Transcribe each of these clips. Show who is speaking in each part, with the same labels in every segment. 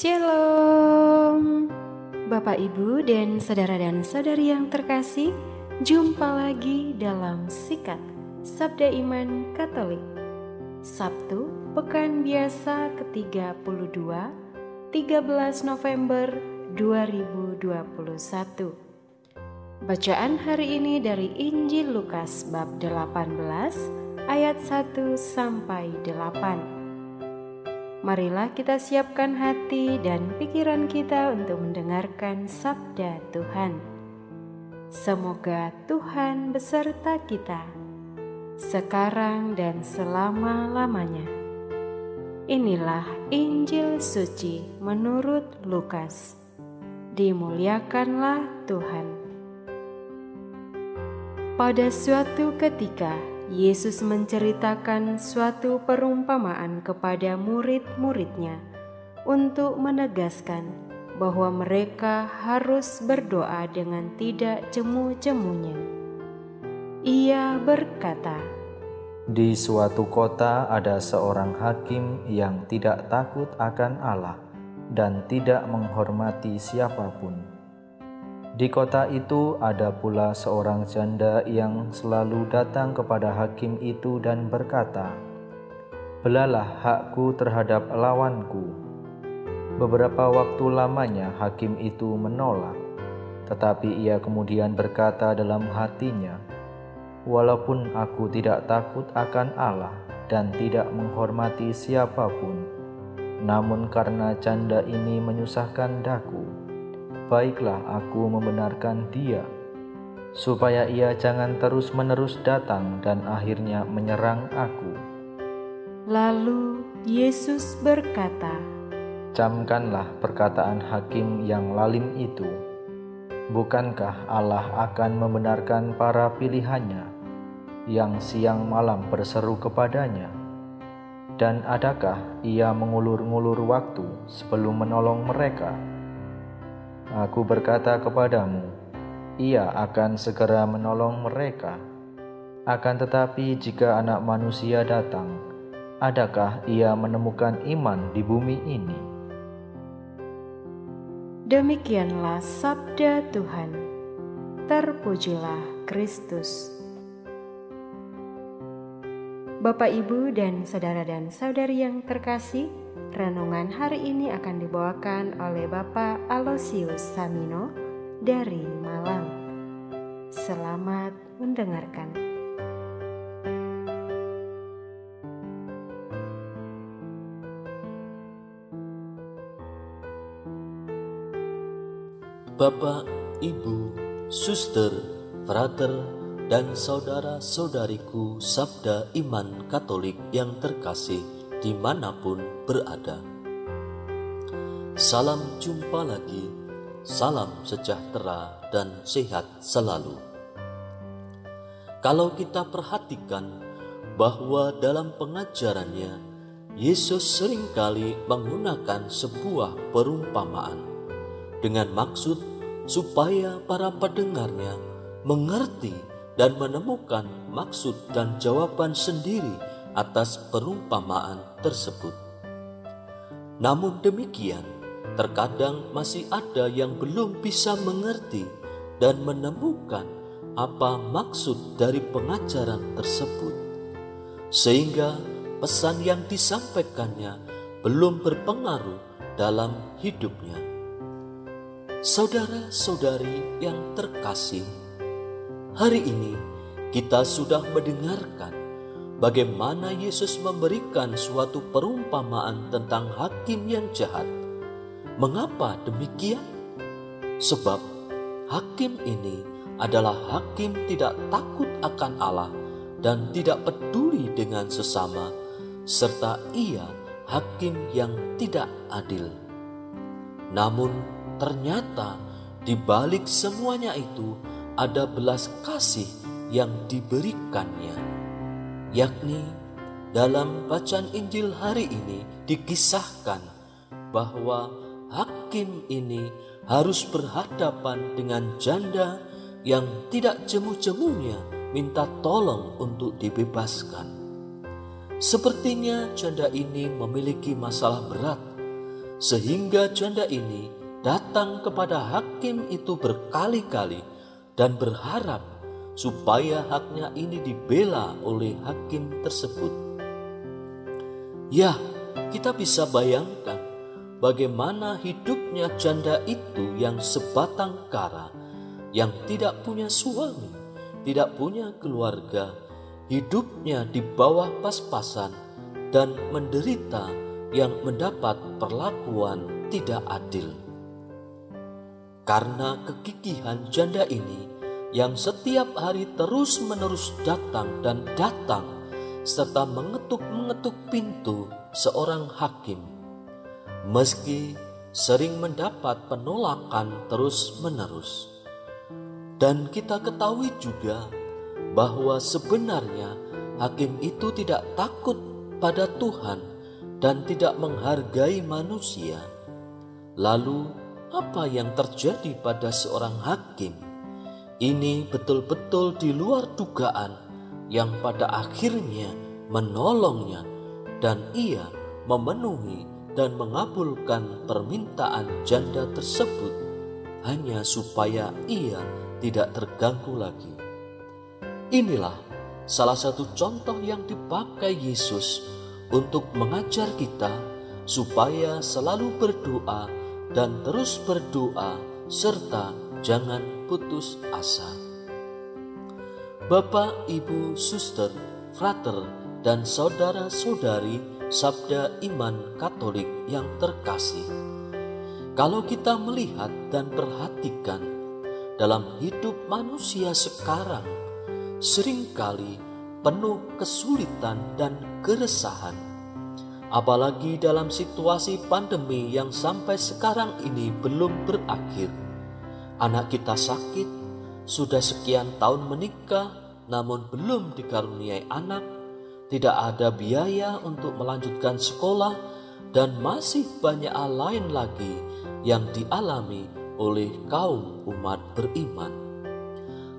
Speaker 1: Shalom, Bapak, Ibu, dan saudara-saudari yang terkasih. Jumpa lagi dalam Sikat Sabda Iman Katolik, Sabtu, Pekan Biasa ke-32, 13 November 2021. Bacaan hari ini dari Injil Lukas bab 18 ayat 1 sampai 8. Marilah kita siapkan hati dan pikiran kita untuk mendengarkan sabda Tuhan. Semoga Tuhan beserta kita, sekarang dan selama-lamanya. Inilah Injil suci menurut Lukas. Dimuliakanlah Tuhan. Pada suatu ketika, Yesus menceritakan suatu perumpamaan kepada murid-muridnya untuk menegaskan bahwa mereka harus berdoa dengan tidak jemu-jemunya. Ia berkata,
Speaker 2: "Di suatu kota ada seorang hakim yang tidak takut akan Allah dan tidak menghormati siapapun. Di kota itu ada pula seorang janda yang selalu datang kepada hakim itu dan berkata, 'Belalah hakku terhadap lawanku.' Beberapa waktu lamanya hakim itu menolak, tetapi ia kemudian berkata dalam hatinya, 'Walaupun aku tidak takut akan Allah dan tidak menghormati siapapun, namun karena janda ini menyusahkan daku, baiklah aku membenarkan dia, supaya ia jangan terus-menerus datang dan akhirnya menyerang aku.'
Speaker 1: Lalu Yesus berkata,
Speaker 2: 'Camkanlah perkataan hakim yang lalim itu. Bukankah Allah akan membenarkan para pilihannya yang siang malam berseru kepadanya? Dan adakah ia mengulur-ngulur waktu sebelum menolong mereka? Aku berkata kepadamu, ia akan segera menolong mereka. Akan tetapi jika Anak Manusia datang, adakah ia menemukan iman di bumi ini?"
Speaker 1: Demikianlah sabda Tuhan. Terpujilah Kristus. Bapak, Ibu, dan saudara-saudari yang terkasih, renungan hari ini akan dibawakan oleh Bapak Alosius Samino dari Malang. Selamat mendengarkan.
Speaker 3: Bapak, Ibu, Suster, Frater, dan saudara-saudariku Sabda Iman Katolik yang terkasih dimanapun berada. Salam jumpa lagi, salam sejahtera dan sehat selalu. Kalau kita perhatikan bahwa dalam pengajarannya, Yesus seringkali menggunakan sebuah perumpamaan dengan maksud supaya para pendengarnya mengerti dan menemukan maksud dan jawaban sendiri atas perumpamaan tersebut. Namun demikian, terkadang masih ada yang belum bisa mengerti dan menemukan apa maksud dari pengajaran tersebut, sehingga pesan yang disampaikannya belum berpengaruh dalam hidupnya. Saudara-saudari yang terkasih, hari ini kita sudah mendengarkan bagaimana Yesus memberikan suatu perumpamaan tentang hakim yang jahat. Mengapa demikian? Sebab hakim ini adalah hakim tidak takut akan Allah dan tidak peduli dengan sesama, serta ia hakim yang tidak adil. Namun ternyata di balik semuanya itu ada belas kasih yang diberikannya, yakni dalam bacaan Injil hari ini dikisahkan bahwa hakim ini harus berhadapan dengan janda yang tidak jemu-jemunya minta tolong untuk dibebaskan. Sepertinya janda ini memiliki masalah berat sehingga janda ini datang kepada hakim itu berkali-kali dan berharap supaya haknya ini dibela oleh hakim tersebut. Ya, kita bisa bayangkan bagaimana hidupnya janda itu yang sebatang kara, yang tidak punya suami, tidak punya keluarga, hidupnya di bawah pas-pasan dan menderita yang mendapat perlakuan tidak adil. Karena kegigihan janda ini yang setiap hari terus-menerus datang dan datang serta mengetuk-mengetuk pintu seorang hakim, meski sering mendapat penolakan terus-menerus. Dan kita ketahui juga bahwa sebenarnya hakim itu tidak takut pada Tuhan dan tidak menghargai manusia. Lalu apa yang terjadi pada seorang hakim? Ini betul-betul di luar dugaan yang pada akhirnya menolongnya dan ia memenuhi dan mengabulkan permintaan janda tersebut hanya supaya ia tidak terganggu lagi. Inilah salah satu contoh yang dipakai Yesus untuk mengajar kita supaya selalu berdoa dan terus berdoa serta jangan putus asa. Bapak, Ibu, Suster, Frater, dan saudara-saudari Sabda Iman Katolik yang terkasih, kalau kita melihat dan perhatikan dalam hidup manusia sekarang, seringkali penuh kesulitan dan keresahan. Apalagi dalam situasi pandemi yang sampai sekarang ini belum berakhir. Anak kita sakit, sudah sekian tahun menikah namun belum dikaruniai anak, tidak ada biaya untuk melanjutkan sekolah, dan masih banyak hal lain lagi yang dialami oleh kaum umat beriman.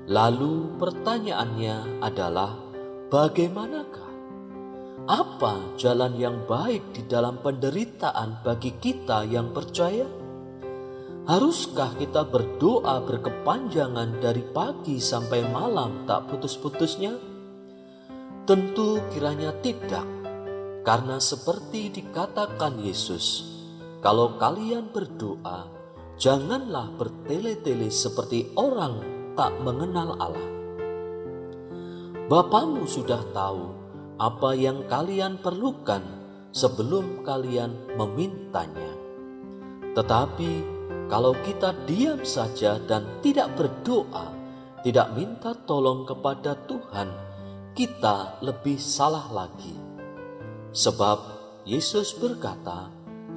Speaker 3: Lalu pertanyaannya adalah, bagaimanakah? Apa jalan yang baik di dalam penderitaan bagi kita yang percaya? Haruskah kita berdoa berkepanjangan dari pagi sampai malam tak putus-putusnya? Tentu kiranya tidak, karena seperti dikatakan Yesus, kalau kalian berdoa, janganlah bertele-tele seperti orang tak mengenal Allah. Bapamu sudah tahu apa yang kalian perlukan sebelum kalian memintanya. Tetapi kalau kita diam saja dan tidak berdoa, tidak minta tolong kepada Tuhan, kita lebih salah lagi. Sebab Yesus berkata,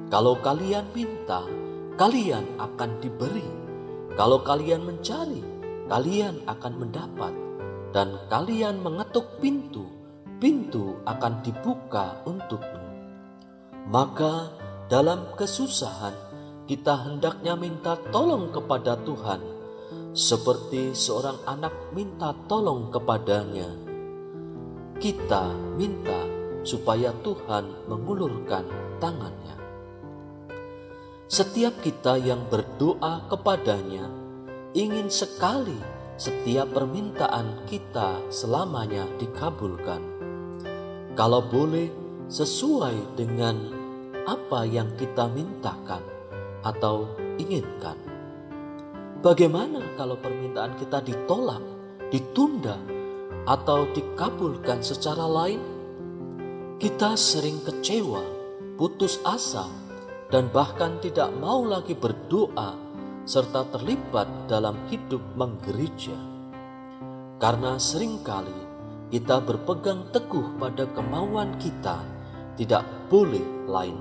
Speaker 3: kalau kalian minta, kalian akan diberi. Kalau kalian mencari, kalian akan mendapat. Dan kalian mengetuk pintu, pintu akan dibuka untukmu. Maka dalam kesusahan, kita hendaknya minta tolong kepada Tuhan, seperti seorang anak minta tolong kepadanya. Kita minta supaya Tuhan mengulurkan tangannya. Setiap kita yang berdoa kepadanya ingin sekali setiap permintaan kita selamanya dikabulkan. Kalau boleh sesuai dengan apa yang kita mintakan atau inginkan. Bagaimana kalau permintaan kita ditolak, ditunda, atau dikabulkan secara lain? Kita sering kecewa, putus asa, dan bahkan tidak mau lagi berdoa serta terlibat dalam hidup menggereja. Karena seringkali kita berpegang teguh pada kemauan kita, tidak boleh lain.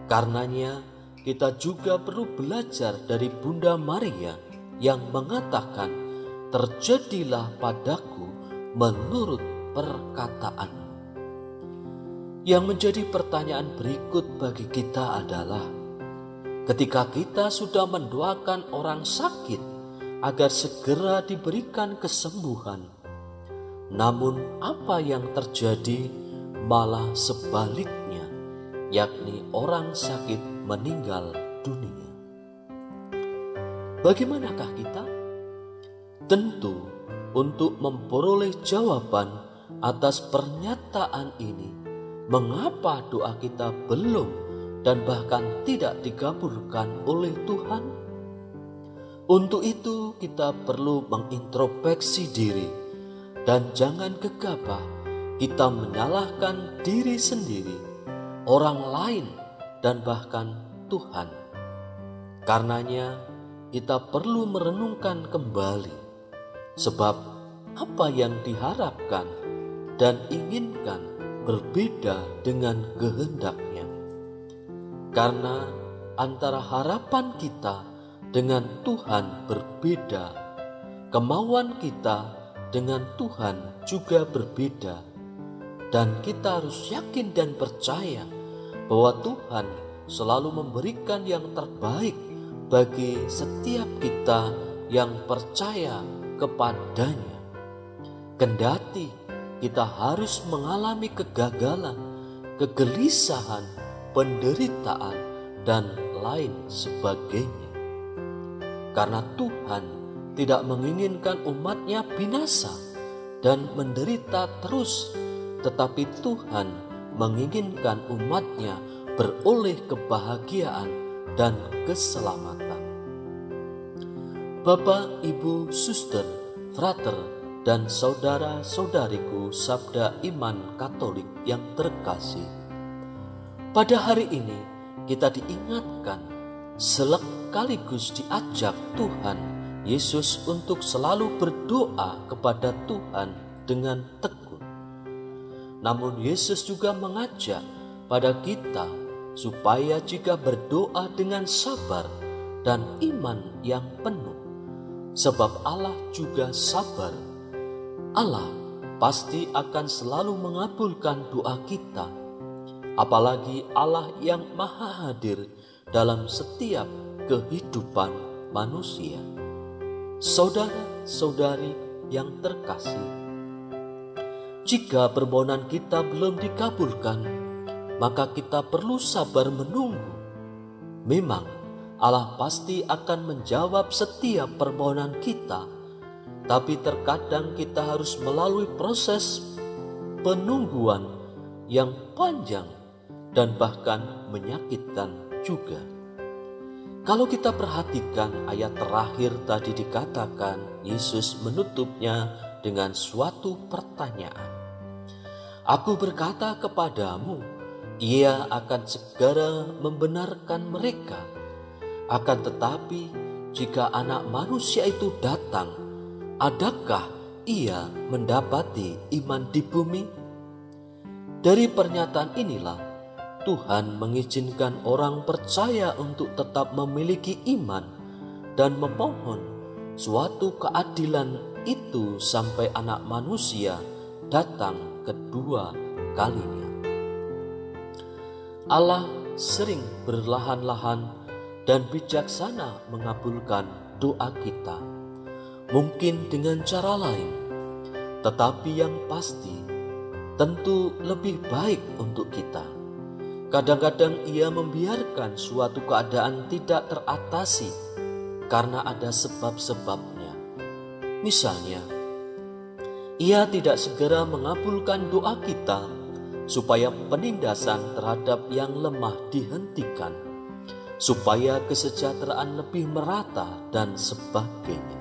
Speaker 3: Karenanya kita juga perlu belajar dari Bunda Maria yang mengatakan, terjadilah padaku menurut perkataanmu. Yang menjadi pertanyaan berikut bagi kita adalah, ketika kita sudah mendoakan orang sakit agar segera diberikan kesembuhan, namun apa yang terjadi malah sebaliknya, yakni orang sakit meninggal dunia. Bagaimanakah kita? Tentu untuk memperoleh jawaban atas pernyataan ini, mengapa doa kita belum dan bahkan tidak dikabulkan oleh Tuhan? Untuk itu kita perlu mengintrospeksi diri dan jangan gegabah kita menyalahkan diri sendiri, orang lain, dan bahkan Tuhan. Karenanya kita perlu merenungkan kembali, sebab apa yang diharapkan dan inginkan berbeda dengan kehendak-Nya. Karena antara harapan kita dengan Tuhan berbeda, kemauan kita dengan Tuhan juga berbeda, dan kita harus yakin dan percaya bahwa Tuhan selalu memberikan yang terbaik bagi setiap kita yang percaya kepadanya. Kendati kita harus mengalami kegagalan, kegelisahan, penderitaan, dan lain sebagainya. Karena Tuhan tidak menginginkan umat-Nya binasa dan menderita terus, tetapi Tuhan menginginkan umat-Nya beroleh kebahagiaan dan keselamatan. Bapak, Ibu, Suster, Frater, dan saudara-saudariku Sabda Iman Katolik yang terkasih, pada hari ini kita diingatkan sekaligus diajak Tuhan Yesus untuk selalu berdoa kepada Tuhan dengan tekun. Namun Yesus juga mengajak pada kita supaya jika berdoa dengan sabar dan iman yang penuh, sebab Allah juga sabar, Allah pasti akan selalu mengabulkan doa kita, apalagi Allah yang maha hadir dalam setiap kehidupan manusia. Saudara-saudari yang terkasih, jika permohonan kita belum dikabulkan, maka kita perlu sabar menunggu. Memang Allah pasti akan menjawab setiap permohonan kita, tapi terkadang kita harus melalui proses penungguan yang panjang dan bahkan menyakitkan juga. Kalau kita perhatikan ayat terakhir tadi dikatakan, Yesus menutupnya dengan suatu pertanyaan. Aku berkata kepadamu, Ia akan segera membenarkan mereka. Akan tetapi jika Anak Manusia itu datang, adakah Ia mendapati iman di bumi? Dari pernyataan inilah Tuhan mengizinkan orang percaya untuk tetap memiliki iman dan memohon suatu keadilan itu sampai Anak Manusia datang kedua kalinya. Allah sering berlahan-lahan dan bijaksana mengabulkan doa kita, mungkin dengan cara lain, tetapi yang pasti tentu lebih baik untuk kita. Kadang-kadang Ia membiarkan suatu keadaan tidak teratasi karena ada sebab-sebabnya. Misalnya, Ia tidak segera mengabulkan doa kita supaya penindasan terhadap yang lemah dihentikan, supaya kesejahteraan lebih merata dan sebagainya.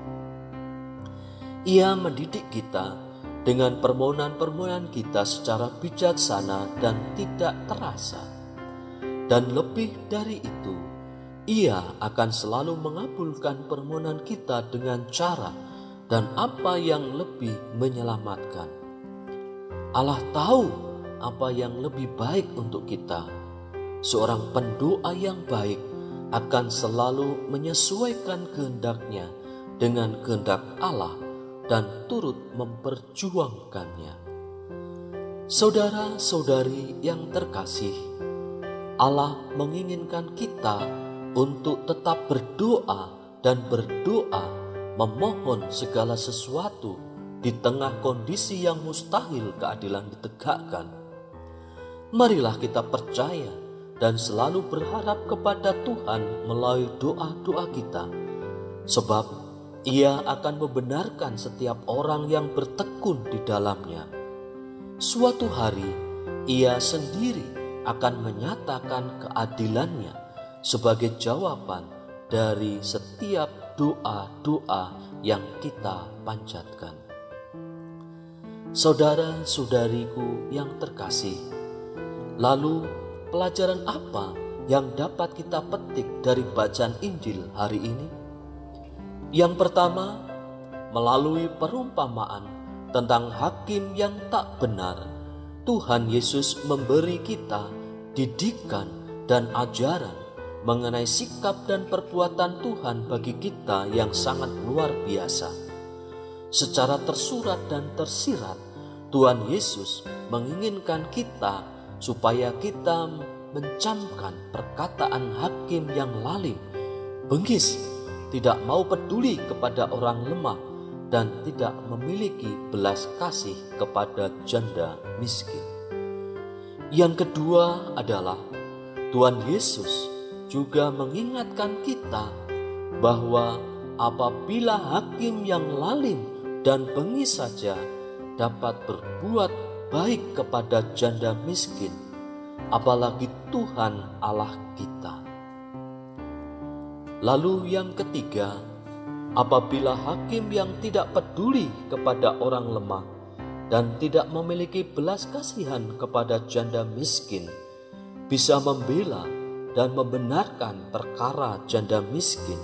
Speaker 3: Ia mendidik kita dengan permohonan-permohonan kita secara bijaksana dan tidak terasa. Dan lebih dari itu, Ia akan selalu mengabulkan permohonan kita dengan cara dan apa yang lebih menyelamatkan. Allah tahu apa yang lebih baik untuk kita. Seorang pendoa yang baik akan selalu menyesuaikan kehendak-Nya dengan kehendak Allah dan turut memperjuangkannya. Saudara-saudari yang terkasih, Allah menginginkan kita untuk tetap berdoa dan berdoa memohon segala sesuatu di tengah kondisi yang mustahil keadilan ditegakkan. Marilah kita percaya dan selalu berharap kepada Tuhan melalui doa-doa kita, sebab Ia akan membenarkan setiap orang yang bertekun di dalamnya. Suatu hari Ia sendiri akan menyatakan keadilannya sebagai jawaban dari setiap doa-doa yang kita panjatkan. Saudara-saudariku yang terkasih, lalu pelajaran apa yang dapat kita petik dari bacaan Injil hari ini? Yang pertama, melalui perumpamaan tentang hakim yang tak benar, Tuhan Yesus memberi kita didikan dan ajaran mengenai sikap dan perbuatan Tuhan bagi kita yang sangat luar biasa. Secara tersurat dan tersirat, Tuhan Yesus menginginkan kita supaya kita mencamkan perkataan hakim yang lalim, bengis, tidak mau peduli kepada orang lemah, dan tidak memiliki belas kasih kepada janda miskin. Yang kedua adalah Tuhan Yesus juga mengingatkan kita bahwa apabila hakim yang lalim dan bengis saja dapat berbuat baik kepada janda miskin, apalagi Tuhan Allah kita. Lalu yang ketiga, apabila hakim yang tidak peduli kepada orang lemah dan tidak memiliki belas kasihan kepada janda miskin bisa membela dan membenarkan perkara janda miskin,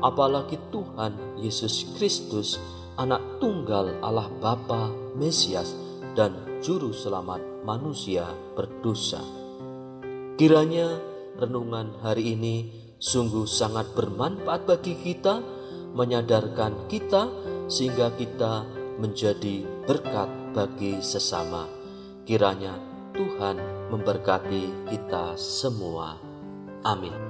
Speaker 3: apalagi Tuhan Yesus Kristus, Anak tunggal Allah Bapa, Mesias, dan Juru Selamat manusia berdosa. Kiranya renungan hari ini sungguh sangat bermanfaat bagi kita, menyadarkan kita sehingga kita menjadi berkat bagi sesama. Kiranya Tuhan memberkati kita semua. Amin.